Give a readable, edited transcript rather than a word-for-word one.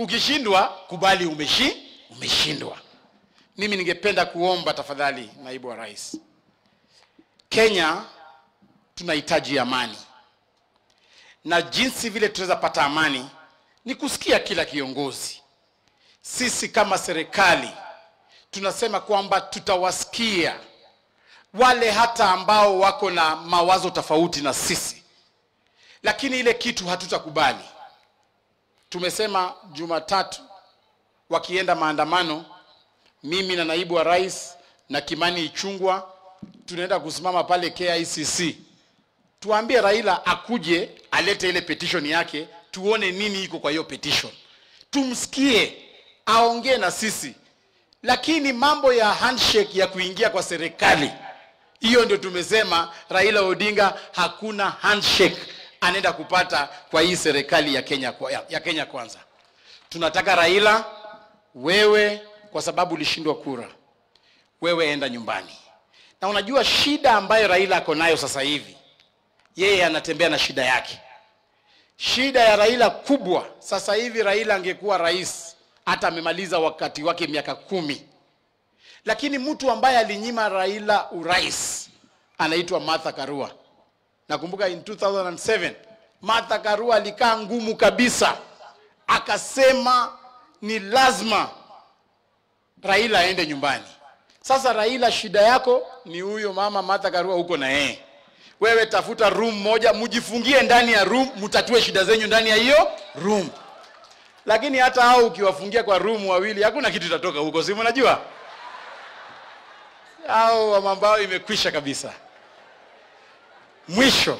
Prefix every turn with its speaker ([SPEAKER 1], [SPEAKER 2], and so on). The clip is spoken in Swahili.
[SPEAKER 1] Ukishindwa kubali umeshindwa. Mimi ningependa kuomba tafadhali naibu wa rais, Kenya tunahitaji amani. Na jinsi vile tunaweza pata amani ni kusikia kila kiongozi. Sisi kama serikali tunasema kwamba tutawasikia wale hata ambao wako na mawazo tofauti na sisi. Lakini ile kitu hatutakubali. Tumesema Jumatatu wakienda maandamano, mimi na naibu wa rais na Kimani Ichung'wah tunaenda kusimama pale KICC. Tuambie Raila akuje alete ile petition yake, tuone nini iko kwa hiyo petition. Tumsikie, aongee na sisi. Lakini mambo ya handshake ya kuingia kwa serikali, hiyo ndio tumesema Raila Odinga hakuna handshake anaenda kupata kwa hii serikali ya Kenya Kwanza. Tunataka Raila, wewe kwa sababu ulishindwa kura, wewe enda nyumbani. Na unajua shida ambayo Raila ako nayo sasa hivi, yeye anatembea na shida yake. Shida ya Raila kubwa, sasa hivi Raila angekuwa rais, hata amemaliza wakati wake miaka 10. Lakini mtu ambaye alinyima Raila urais anaitwa Martha Karua. Nakumbuka in 2007 Martha Karua alikaa ngumu kabisa, akasema ni lazima Raila aende nyumbani. Sasa Raila, shida yako ni huyo mama Martha Karua huko na yeye. Wewe tafuta room moja, mujifungie ndani ya room, mutatue shida zenyu ndani ya hiyo room. Lakini hata hao ukiwafungia kwa room wawili, hakuna kitu kitatoka huko, si mnajua? Hao mambo imekwisha kabisa. Mwisho